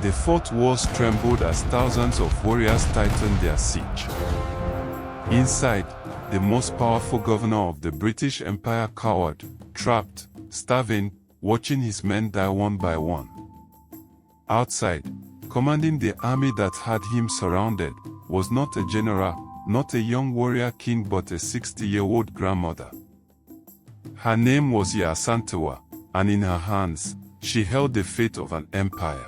The fort walls trembled as thousands of warriors tightened their siege. Inside, the most powerful governor of the British Empire cowered, trapped, starving, watching his men die one by one. Outside, commanding the army that had him surrounded, was not a general, not a young warrior king but a 60-year-old grandmother. Her name was Yaa Asantewaa, and in her hands, she held the fate of an empire.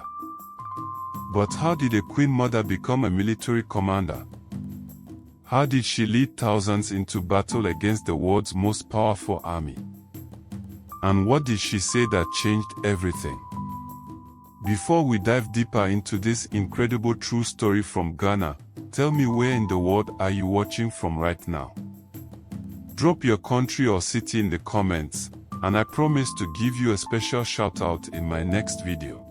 But how did a queen mother become a military commander? How did she lead thousands into battle against the world's most powerful army? And what did she say that changed everything? Before we dive deeper into this incredible true story from Ghana, tell me, where in the world are you watching from right now? Drop your country or city in the comments, and I promise to give you a special shout out in my next video.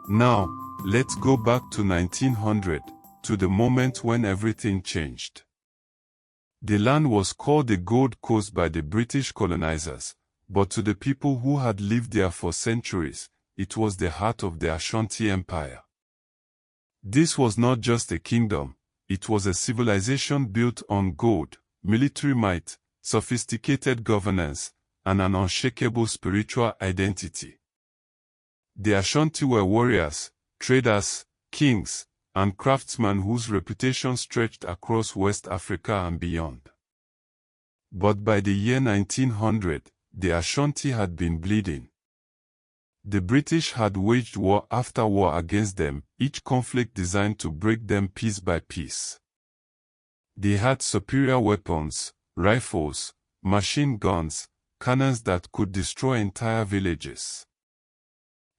Now, let's go back to 1900, to the moment when everything changed. The land was called the Gold Coast by the British colonizers, but to the people who had lived there for centuries, it was the heart of the Ashanti Empire. This was not just a kingdom, it was a civilization built on gold, military might, sophisticated governance, and an unshakable spiritual identity. The Ashanti were warriors, traders, kings, and craftsmen whose reputation stretched across West Africa and beyond. But by the year 1900, the Ashanti had been bleeding. The British had waged war after war against them, each conflict designed to break them piece by piece. They had superior weapons, rifles, machine guns, cannons that could destroy entire villages.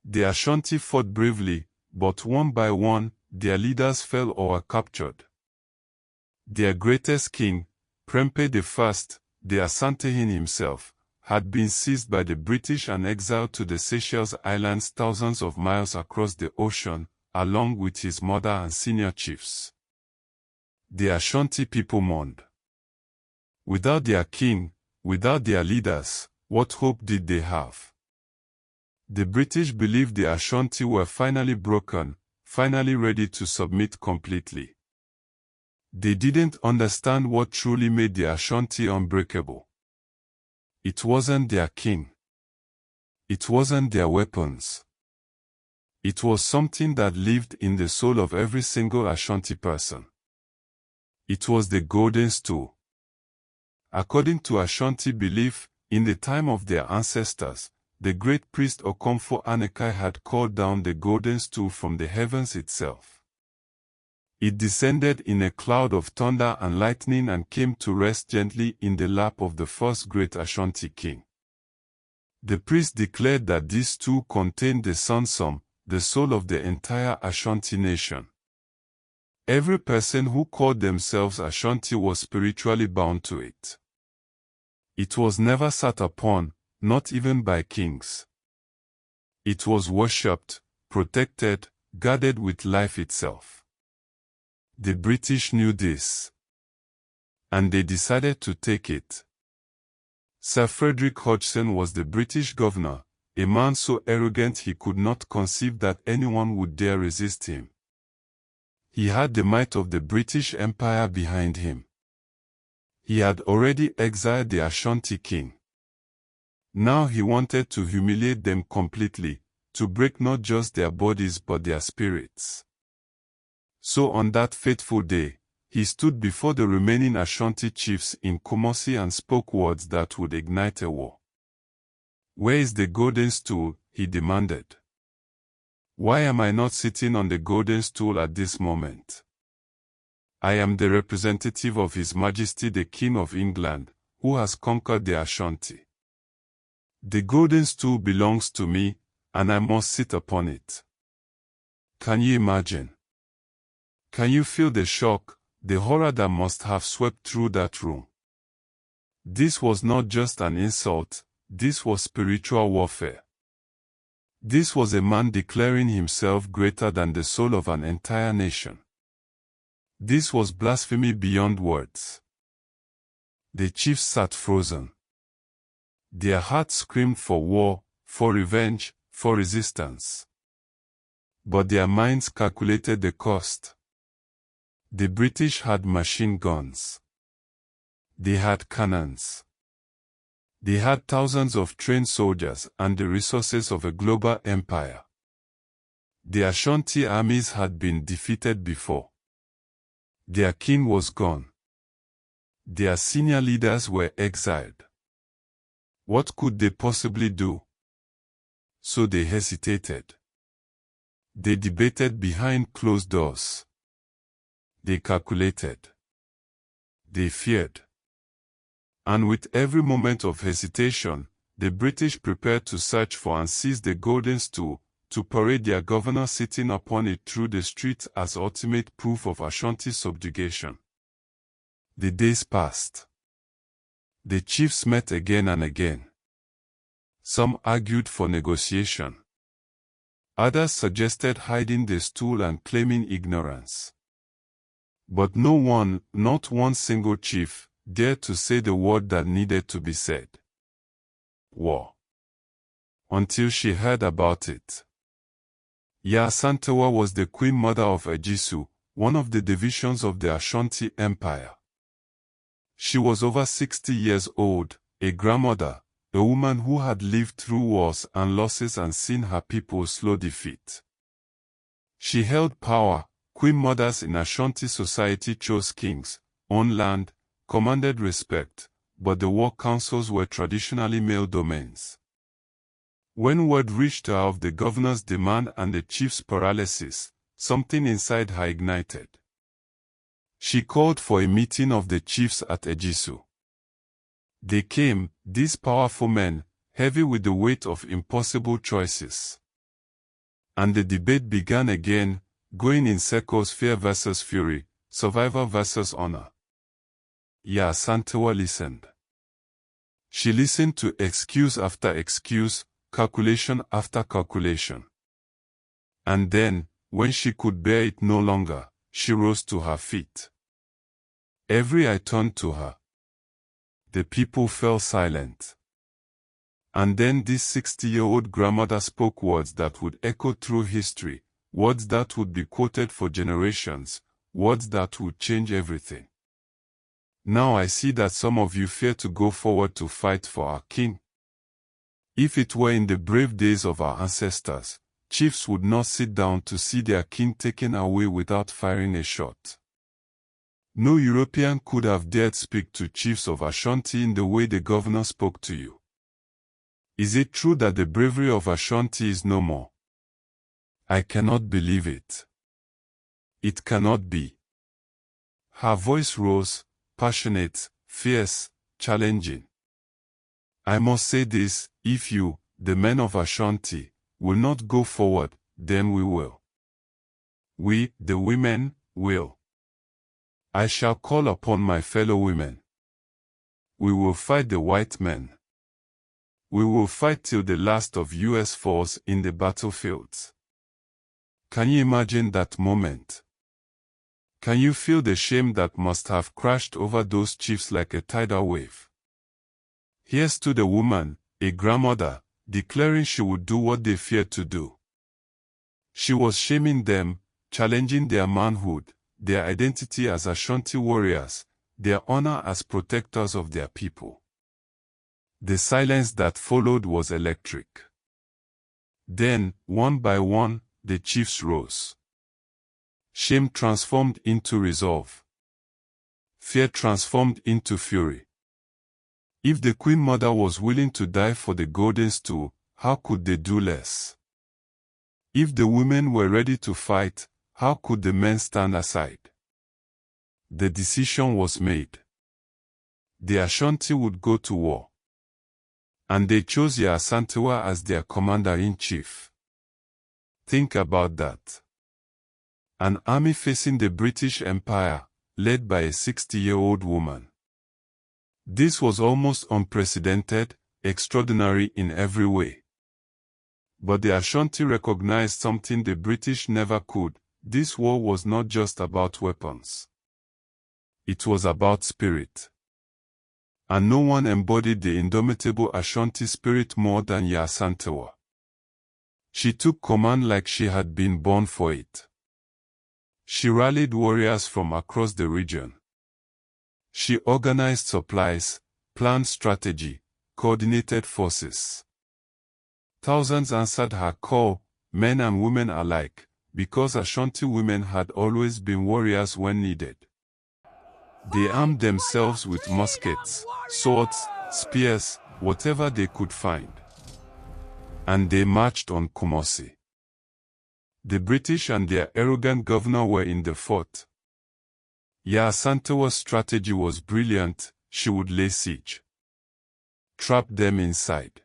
The Ashanti fought bravely, but one by one, their leaders fell or were captured. Their greatest king, Prempeh I, the Asantewaa himself, had been seized by the British and exiled to the Seychelles Islands thousands of miles across the ocean, along with his mother and senior chiefs. The Ashanti people mourned. Without their king, without their leaders, what hope did they have? The British believed the Ashanti were finally broken, finally ready to submit completely. They didn't understand what truly made the Ashanti unbreakable. It wasn't their king. It wasn't their weapons. It was something that lived in the soul of every single Ashanti person. It was the Golden Stool. According to Ashanti belief, in the time of their ancestors, the great priest Okomfo Anekai had called down the Golden Stool from the heavens itself. It descended in a cloud of thunder and lightning and came to rest gently in the lap of the first great Ashanti king. The priest declared that this stool contained the sunsum, the soul of the entire Ashanti nation. Every person who called themselves Ashanti was spiritually bound to it. It was never sat upon, not even by kings. It was worshipped, protected, guarded with life itself. The British knew this, and they decided to take it. Sir Frederick Hodgson was the British governor, a man so arrogant he could not conceive that anyone would dare resist him. He had the might of the British Empire behind him. He had already exiled the Ashanti king. Now he wanted to humiliate them completely, to break not just their bodies but their spirits. So on that fateful day, he stood before the remaining Ashanti chiefs in Kumasi and spoke words that would ignite a war. "Where is the Golden Stool?" he demanded. "Why am I not sitting on the Golden Stool at this moment? I am the representative of His Majesty the King of England, who has conquered the Ashanti. The Golden Stool belongs to me, and I must sit upon it." Can you imagine? Can you feel the shock, the horror that must have swept through that room? This was not just an insult, this was spiritual warfare. This was a man declaring himself greater than the soul of an entire nation. This was blasphemy beyond words. The chiefs sat frozen. Their hearts screamed for war, for revenge, for resistance. But their minds calculated the cost. The British had machine guns. They had cannons. They had thousands of trained soldiers and the resources of a global empire. The Ashanti armies had been defeated before. Their king was gone. Their senior leaders were exiled. What could they possibly do? So they hesitated. They debated behind closed doors. They calculated. They feared. And with every moment of hesitation, the British prepared to search for and seize the Golden Stool, to parade their governor sitting upon it through the streets as ultimate proof of Ashanti subjugation. The days passed. The chiefs met again and again. Some argued for negotiation. Others suggested hiding the stool and claiming ignorance. But no one, not one single chief, dared to say the word that needed to be said. War. Until she heard about it. Yaa Asantewaa was the queen mother of Ejisu, one of the divisions of the Ashanti Empire. She was over 60 years old, a grandmother, a woman who had lived through wars and losses and seen her people slow defeat. She held power. Queen mothers in Ashanti society chose kings, owned land, commanded respect, but the war councils were traditionally male domains. When word reached her of the governor's demand and the chief's paralysis, something inside her ignited. She called for a meeting of the chiefs at Ejisu. They came, these powerful men, heavy with the weight of impossible choices. And the debate began again, going in circles: fear versus fury, survival versus honor. Yaa Asantewaa listened. She listened to excuse after excuse, calculation after calculation. And then, when she could bear it no longer, she rose to her feet. Every eye turned to her. The people fell silent. And then this 60-year-old grandmother spoke words that would echo through history, words that would be quoted for generations, words that would change everything. Now I see that some of you fear to go forward to fight for our king. If it were in the brave days of our ancestors, chiefs would not sit down to see their king taken away without firing a shot. No European could have dared speak to chiefs of Ashanti in the way the governor spoke to you. Is it true that the bravery of Ashanti is no more? I cannot believe it. It cannot be. Her voice rose, passionate, fierce, challenging. I must say this: if you, the men of Ashanti, will not go forward, then we will. We, the women, will. I shall call upon my fellow women. We will fight the white men. We will fight till the last of us falls in the battlefields. Can you imagine that moment? Can you feel the shame that must have crashed over those chiefs like a tidal wave? Here stood a woman, a grandmother, declaring she would do what they feared to do. She was shaming them, challenging their manhood, their identity as Ashanti warriors, their honor as protectors of their people. The silence that followed was electric. Then, one by one, the chiefs rose. Shame transformed into resolve. Fear transformed into fury. If the Queen Mother was willing to die for the Golden Stool, how could they do less? If the women were ready to fight, how could the men stand aside? The decision was made. The Ashanti would go to war. And they chose Yaa Asantewaa as their commander-in-chief. Think about that. An army facing the British Empire, led by a 60-year-old woman. This was almost unprecedented, extraordinary in every way. But the Ashanti recognized something the British never could: this war was not just about weapons. It was about spirit. And no one embodied the indomitable Ashanti spirit more than Yaa Asantewaa. She took command like she had been born for it. She rallied warriors from across the region. She organized supplies, planned strategy, coordinated forces. Thousands answered her call, men and women alike, because Ashanti women had always been warriors when needed. They armed themselves with muskets, swords, spears, whatever they could find. And they marched on Kumasi. The British and their arrogant governor were in the fort. Yaa Asantewa's strategy was brilliant. She would lay siege, trap them inside,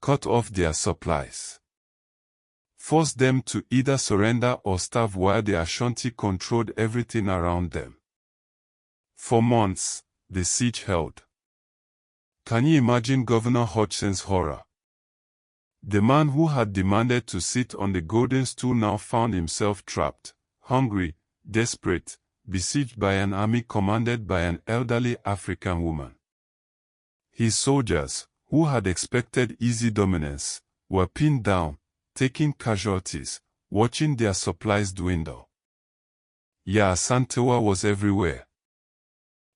cut off their supplies, force them to either surrender or starve while the Ashanti controlled everything around them. For months, the siege held. Can you imagine Governor Hodgson's horror? The man who had demanded to sit on the Golden Stool now found himself trapped, hungry, desperate, besieged by an army commanded by an elderly African woman. His soldiers, who had expected easy dominance, were pinned down, taking casualties, watching their supplies dwindle. Yaa Asantewaa was everywhere.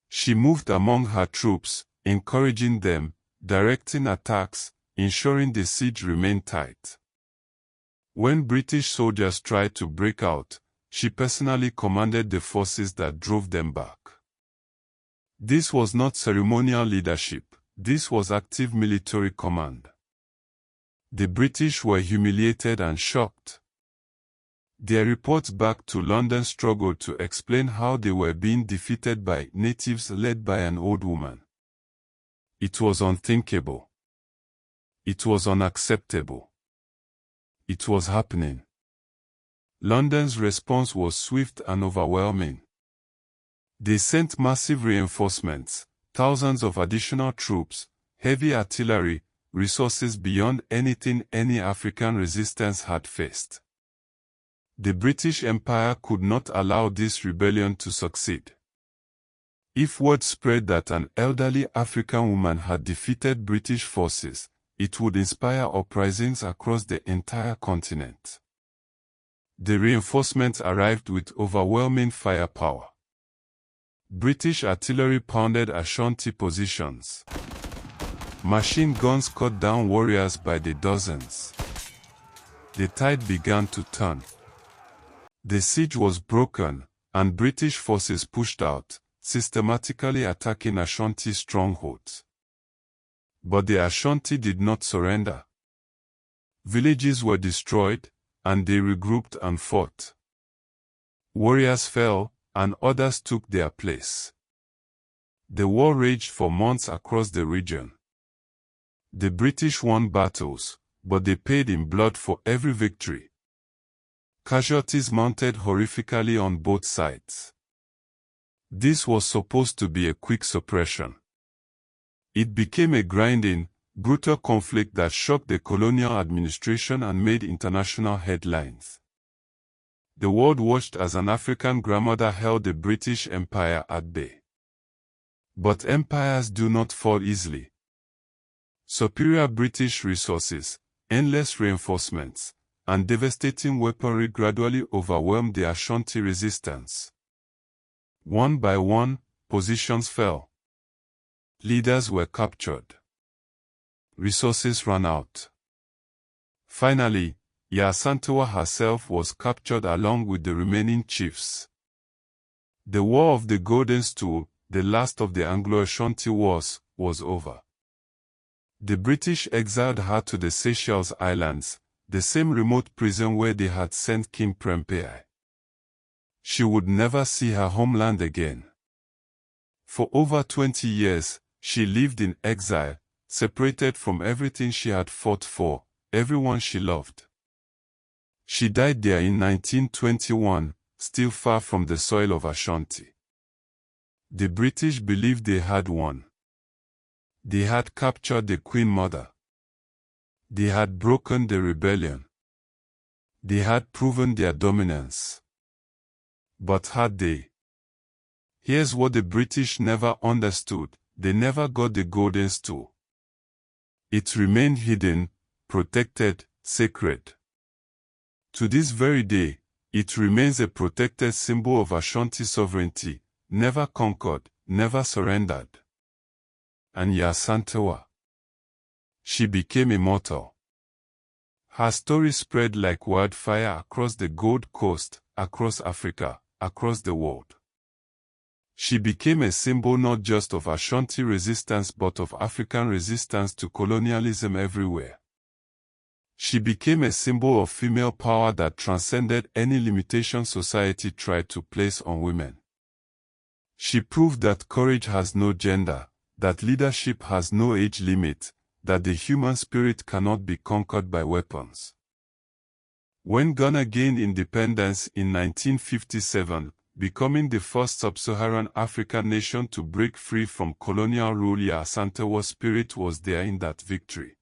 She moved among her troops, encouraging them, directing attacks, ensuring the siege remained tight. When British soldiers tried to break out, she personally commanded the forces that drove them back. This was not ceremonial leadership, this was active military command. The British were humiliated and shocked. Their reports back to London struggled to explain how they were being defeated by natives led by an old woman. It was unthinkable. It was unacceptable. It was happening. London's response was swift and overwhelming. They sent massive reinforcements, thousands of additional troops, heavy artillery, resources beyond anything any African resistance had faced. The British Empire could not allow this rebellion to succeed. If word spread that an elderly African woman had defeated British forces, it would inspire uprisings across the entire continent. The reinforcements arrived with overwhelming firepower. British artillery pounded Ashanti positions. Machine guns cut down warriors by the dozens. The tide began to turn. The siege was broken, and British forces pushed out, systematically attacking Ashanti strongholds. But the Ashanti did not surrender. Villages were destroyed, and they regrouped and fought. Warriors fell, and others took their place. The war raged for months across the region. The British won battles, but they paid in blood for every victory. Casualties mounted horrifically on both sides. This was supposed to be a quick suppression. It became a grinding, brutal conflict that shocked the colonial administration and made international headlines. The world watched as an African grandmother held the British Empire at bay. But empires do not fall easily. Superior British resources, endless reinforcements, and devastating weaponry gradually overwhelmed the Ashanti resistance. One by one, positions fell. Leaders were captured. Resources ran out. Finally, Yaa Asantewaa herself was captured along with the remaining chiefs. The War of the Golden Stool, the last of the Anglo-Ashanti Wars, was over. The British exiled her to the Seychelles Islands, the same remote prison where they had sent King Prempeh. She would never see her homeland again. For over 20 years, she lived in exile, separated from everything she had fought for, everyone she loved. She died there in 1921, still far from the soil of Ashanti. The British believed they had won. They had captured the Queen Mother. They had broken the rebellion. They had proven their dominance. But had they? Here's what the British never understood: they never got the Golden Stool. It remained hidden, protected, sacred. To this very day, it remains a protected symbol of Ashanti sovereignty, never conquered, never surrendered. And Yaa Asantewaa. She became immortal. Her story spread like wildfire across the Gold Coast, across Africa, across the world. She became a symbol not just of Ashanti resistance but of African resistance to colonialism everywhere. She became a symbol of female power that transcended any limitation society tried to place on women. She proved that courage has no gender, that leadership has no age limit, that the human spirit cannot be conquered by weapons. When Ghana gained independence in 1957, becoming the first sub-Saharan African nation to break free from colonial rule, Yaa Asantewaa's spirit was there in that victory.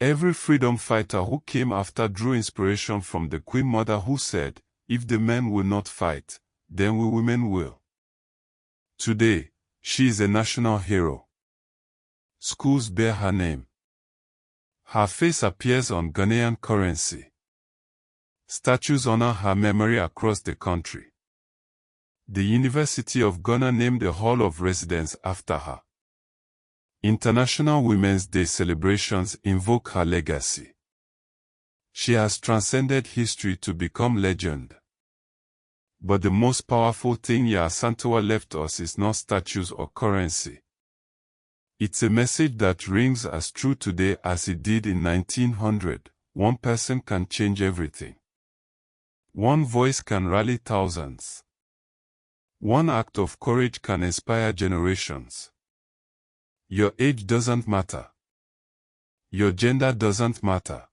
Every freedom fighter who came after drew inspiration from the Queen Mother who said, "If the men will not fight, then we women will." Today, she is a national hero. Schools bear her name. Her face appears on Ghanaian currency. Statues honor her memory across the country. The University of Ghana named a hall of residence after her. International Women's Day celebrations invoke her legacy. She has transcended history to become legend. But the most powerful thing Yaa Asantewaa left us is not statues or currency. It's a message that rings as true today as it did in 1900. One person can change everything. One voice can rally thousands. One act of courage can inspire generations. Your age doesn't matter. Your gender doesn't matter.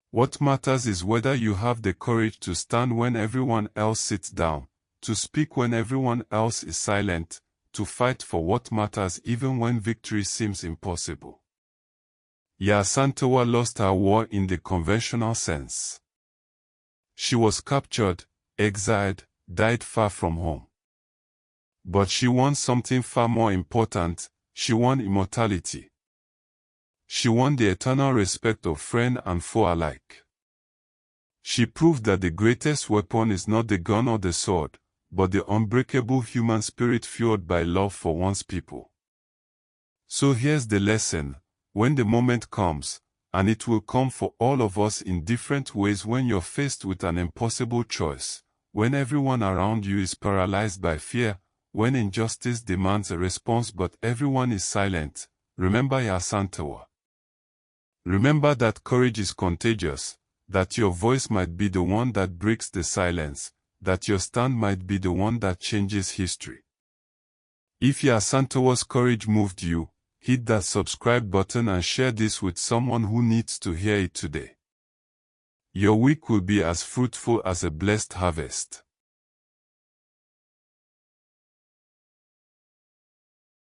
What matters is whether you have the courage to stand when everyone else sits down, to speak when everyone else is silent, to fight for what matters even when victory seems impossible. Yaa Asantewaa lost her war in the conventional sense. She was captured, exiled, died far from home. But she won something far more important. She won immortality. She won the eternal respect of friend and foe alike. She proved that the greatest weapon is not the gun or the sword, but the unbreakable human spirit fueled by love for one's people. So here's the lesson: when the moment comes, and it will come for all of us in different ways, when you're faced with an impossible choice, when everyone around you is paralyzed by fear, when injustice demands a response but everyone is silent, remember Yaa Asantewaa. Remember that courage is contagious, that your voice might be the one that breaks the silence, that your stand might be the one that changes history. If Yaa Asantewaa's courage moved you, hit that subscribe button and share this with someone who needs to hear it today. Your week will be as fruitful as a blessed harvest.